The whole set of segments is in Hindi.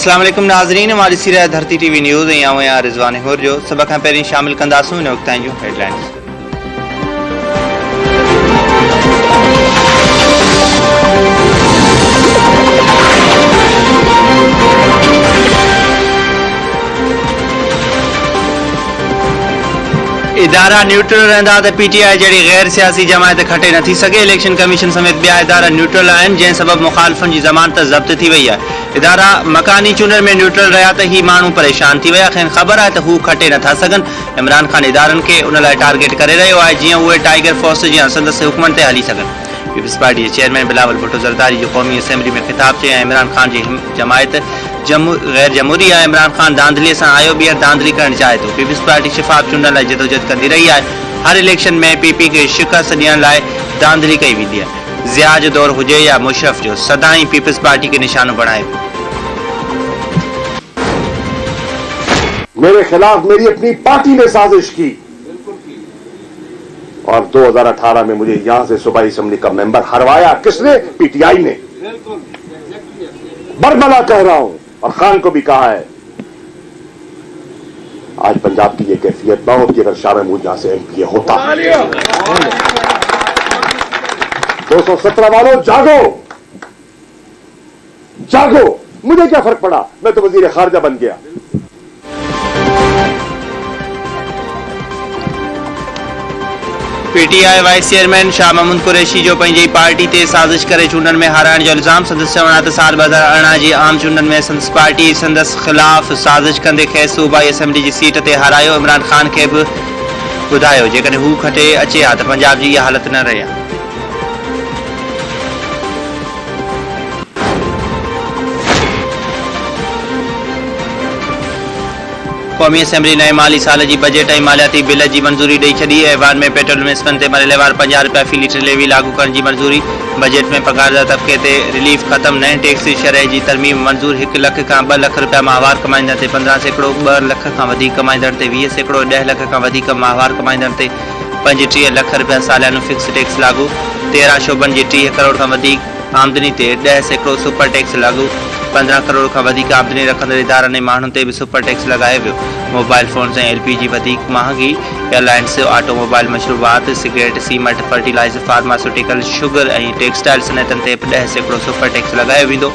अस्सलाम वालेकुम नाज़रीन, हमारी सीरिया धरती टीवी न्यूज़ ऐं रिज़वान हुर जो सभ खां पहिरीं शामिल कंदासूं इन वक़्त जूं हेडलाइंस। इदारा न्यूट्रल रहंदा त पीटीआई जहिड़ी गैर सियासी जमायत खटे न थी सघे। इलेक्शन कमीशन समेत ॿिया इदारा न्यूट्रल आहिनि, जंहिं सबबि मुखालिफ़नि जी ज़मानत ज़ब्त थी वई आहे। इदारा मकानी चूंडनि में न्यूट्रल रहिया त ही माण्हू परेशान थी विया। खेनि ख़बर आहे त हू खटे नथा सघनि। इमरान ख़ान इदारनि खे उन लाइ टारगेट करे रहियो आहे जीअं उहे टाइगर फोर्स जी संदसि हुकमनि ते हली सघनि। पीपल्स पार्टी जे चेयरमैन बिलावल भुट्टो ज़रदारी जो क़ौमी असेंबली में ख़िताब चई इमरान ख़ान जी जमायत गैर जमहूरी आहे। इमरान ख़ान धांधलीअ सां आयो ॿीहर धांधली करणु चाहे थो। पीपल्स पार्टी शिफ़ाफ़ चूंडनि लाइ जदोजहद कंदी रही आहे। हर इलेक्शन में पीपी खे शिकस्त ॾियण लाइ धांधली कई वेंदी आहे। ज़िया जो दौर हुजे या मुशरफ जो, सदाईं पीपल्स पार्टी खे निशानो बणाए। मेरे खिलाफ मेरी अपनी पार्टी ने साजिश की और 2018 में मुझे यहां से सूबाई असेंबली का मेंबर हरवाया। किसने? पीटीआई ने। बरमला कह रहा हूं और खान को भी कहा है, आज पंजाब की यह कैफियत ना हो कि अगर शाह महमूद यहां से एमपीए होता। 217 वालों जागो, जागो। मुझे क्या फर्क पड़ा, मैं तो वजीर खारजा बन गया। पीटीआई वाइस चेयरमैन शाह महमूद कुरैशी जो पंहिंजी पार्टी ते साज़िश करे चूंडनि में हाराइण जो इल्ज़ाम। संदसि चवण आहे त साल 2018 जी आम चूंडनि में संदसि पार्टी संदसि ख़िलाफ़ साज़िश कंदे खेसि सूबाई असेंबली जी सीट ते हारायो। इमरान ख़ान खे बि ॿुधायो जेकॾहिं हू खटे अचे हा त पंजाब जी इहा हालत न रहे हा। क़ौमी असेंबली नए माली साल जी बजट ऐं मालियाती बिल जी मंज़ूरी ॾेई छॾी। ऐवान में पेट्रोल मिसफ़नि ते मरहले वार 50 रुपया फ़ी लीटर लेवी लागू करण जी मंज़ूरी। बजट में पघारदार तबिके ते रिलीफ ख़त्म। नएं टैक्स शरह जी तरमीम मंज़ूर। 1 लख खां 2 लख रुपया माहवार कमाईंदड़ ते 15%, 2 लख खां वधीक कमाईंदड़ ते 20%, 10 लख खां वधीक माहवार कमाईंदड़ ते 35 लख रुपया सालियानो फिक्स टैक्स लागू। 13 शोबनि जी 30 करोड़ खां वधीक आमदनी ते 10% सुपर टैक्स लागू। 15 करोड़ खां वधीक आमदनी रखंदड़ इदारनि ऐं माण्हुनि ते बि सुपर टैक्स लॻायो वियो। मोबाइल फ़ोन्स ऐं LPG वधीक महांगी। एयरलाइंस, ऑटोमोबाइल मशरूबात, cigarette, cement, fertiliser, pharmaceutical, sugar ऐं टेक्सटाइल सनअतनि ते 10% सुपर टैक्स लॻायो वेंदो।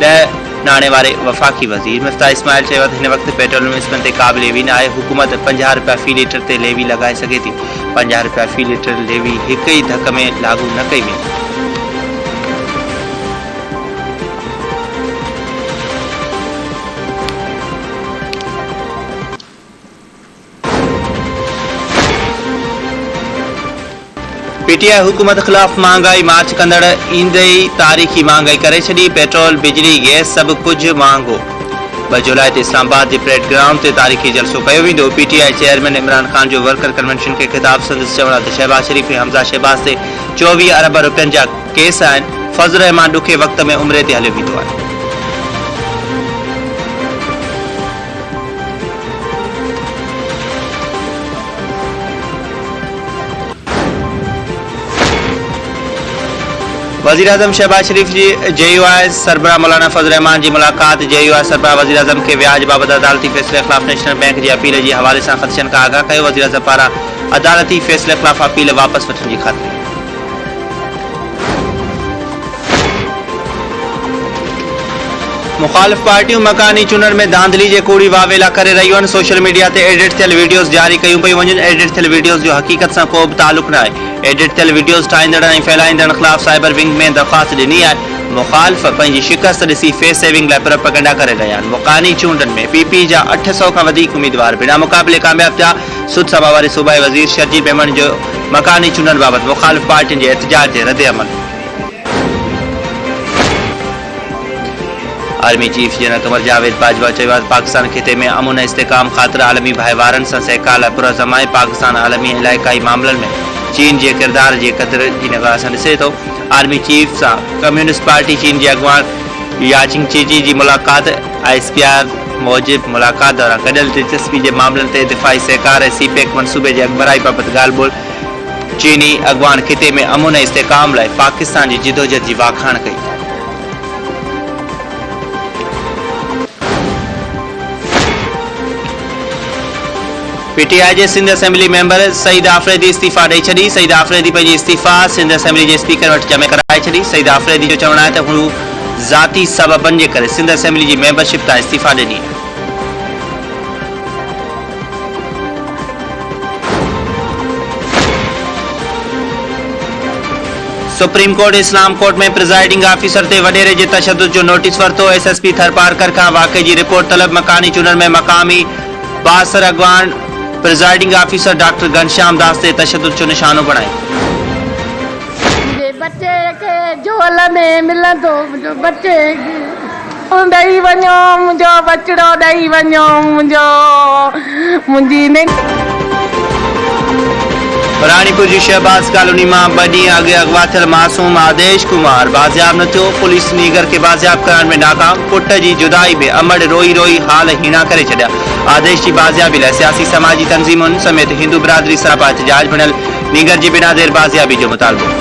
10 नाणे वारे वफ़ाक़ी वज़ीर मिफ्ताह इस्माइल चयो त हिन वक़्तु पेट्रोल मिसफ़नि ते का बि लेवी न आहे। हुकूमत 50 रुपया फ़ी लीटर ते लेवी लॻाए सघे थी। 50 रुपया फ़ी लीटर लेवी हिक ई धक में लागू न कई वेंदी। पीटीआई हुकूमत ख़िलाफ़ महांगाई मार्च कंदड़ ईंदई तारीख़ी महांगाई करे छॾी। पेट्रोल, बिजली, गैस सभु कुझु महांगो। 2 जुलाई ते इस्लामाबाद जे परेड ग्राउंड ते तारीख़ी जलसो कयो वेंदो। पीटीआई चेयरमैन इमरान ख़ान जो वर्कर कन्वेंशन खे ख़िताब संदसि चवण त शहबाज शरीफ़ ऐं हमज़ा शहबाज ते 24 अरब रुपयनि जा केस आहिनि। फज़ल रहमान ॾुखे वक़्त में उमिरि ते हलियो वेंदो आहे। वज़ीर आज़म शहबाज शरीफ़ जी JUI सरबराह मौलाना फज़ल रहमान जी मुलाक़ात। JUI सरबराह वज़ीर आज़म खे व्याज बाबति अदालती फ़ैसिले ख़िलाफ़ नेशनल बैंक जी अपील जे हवाले सां ख़दशनि खां आगाह कयो। वज़ीर आज़म पारां अदालती फ़ैसिले ख़िलाफ़ अपील वापसि वठण जी ख़ातिरी। मुखालिफ़ पार्टियूं मकानी चूंडनि में धांधली जे कूड़ी वावेला करे रहियूं आहिनि। सोशल मीडिया ते एडिट थियल वीडियोज़ जारी कयूं पयूं वञनि। एडिट थियल वीडियोज़ जो हक़ीक़त सां को बि तालुक़ न आहे। एडिट थियल वीडियोज़ ठाहींदड़ ऐं फैलाईंदड़ ख़िलाफ़ साइबर विंग में दरख़्वास्त ॾिनी आहे। मुखालिफ़ पंहिंजी शिकस्त ॾिसी फेस सेविंग लाइ प्रोपेगेंडा करे रहिया आहिनि। मकानी चूंडनि में PP जा 800 खां वधीक उम्मीदवार बिना मुक़ाबिले कामयाब थिया। सुद सभा वारे सूबाई वज़ीर शर्जील मेमन जो मकानी चूंडनि बाबति मुखालिफ़ पार्टियुनि जे एहतिजाज ते रद्द अमल। Army chief general Qamar Javed Bajwa चयो आहे पाकिस्तान खिते में अमन इस्तेकाम ख़ातिर आलमी भाईवारनि सां सहकार लाइ पुरज़म आहे। पाकिस्तान आलमी इलाइक़ाई मामलनि में चीन जे किरदार जे क़दुरु जी निगाह सां ॾिसे थो। आर्मी चीफ सां कम्युनिस्ट पार्टी चीन जे अॻुवान याचिंग चीजी जी मुलाक़ात। ISPR मूजिबि मुलाक़ात दौरान गॾियल दिलचस्पी जे मामलनि ते दिफ़ाई सहकार ऐं CPEC मनसूबे जे अॻुभराई बाबति ॻाल्हि ॿोल। चीनी अॻुवान खिते में अमन इस्तेकाम लाइ पाकिस्तान जी जिदोजहद जी वाखाण कई। पीटीआई जे सिंध असेंबली मेंबर सईद आफरीदी इस्तीफ़ा ॾेई छॾी। सईद आफरीदी पंहिंजी इस्तीफ़ा सिंध असेंबली जे स्पीकर वटि जमे कराए छॾी। सईद आफरीदी जो चवणु आहे त हू ज़ाती सबबनि जे करे सिंध असेंबली जी मेंबरशिप तां इस्तीफ़ा ॾिनी। सुप्रीम कोर्ट इस्लाम कोर्ट में प्रिजाइडिंग ऑफिसर ते वडेरे जे तशद्दुद जो नोटिस वरितो। एसएसपी थरपारकर खां वाक़े जी रिपोर्ट तलब। मकानी चूंडनि में मक़ामी बासर अॻवान presiding officer doctor Ghanshyam Das ते तशद्दुद जो निशानो बणायो। मुंहिंजे बच्चे खे झोल में मिलंदो, मुंहिंजो बच्चे ॾेई वञो, मुंहिंजो बचिड़ो ॾेई वञो, मुंहिंजी रानीपुर जी शहबाज कॉलोनी में 2 ॾींहं अॻु अगवा थियल मासूम आदेश कुमार बाज़ियाब न थियो। पुलिस नीगर के बाज़ियाब करण में नाकाम। पुट जी जुदाई में अमड़ रोई रोई हाल हीणा करे छॾिया। आदेश की बाज़ियाबी लाइ सियासी समाजी तंज़ीमुनि समेत हिंदू बिरादरी सरापा एहतजाज बणियल। नीगर जी बिना देर बाज़ियाबी जो मुतालबो।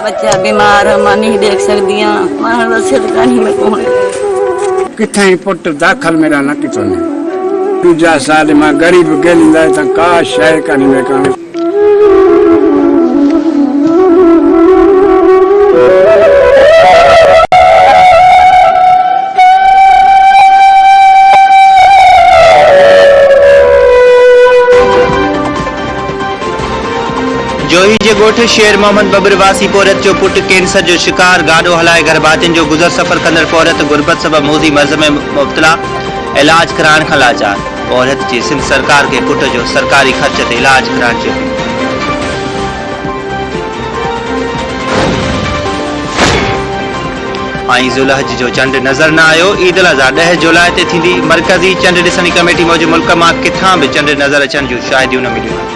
बच्चा बीमार है, मैं नहीं देख सकती हूँ। किथे पुट दाखिल मेरा न किथो ने दूजा साल मां गरीब गेलिंदा त का शय कानी में काने। जोही जे ॻोठ शेर मोहम्मद बबरवासी औरत जो पुट कैंसर जो शिकार। गाॾो हलाए घर भातियुनि जो गुज़र सफ़र कंदड़ औरत गुरबत सबब मोदी मर्ज़ में मुब्तला। इलाज कराइण खां लाचार। औरत जी सिंध सरकार के पुट जो सरकारी ख़र्च ते इलाज कराइण जो। ऐं ज़ुलहज जो चंड नज़र न आयो। ईद उल अज़हा 10 जुलाई ते थींदी। मरकज़ी चंड ॾिसणी कमेटी मौजूदु मुल्क मां किथां बि चंड नज़र अचण जूं शाहिदियूं न मिलियूं।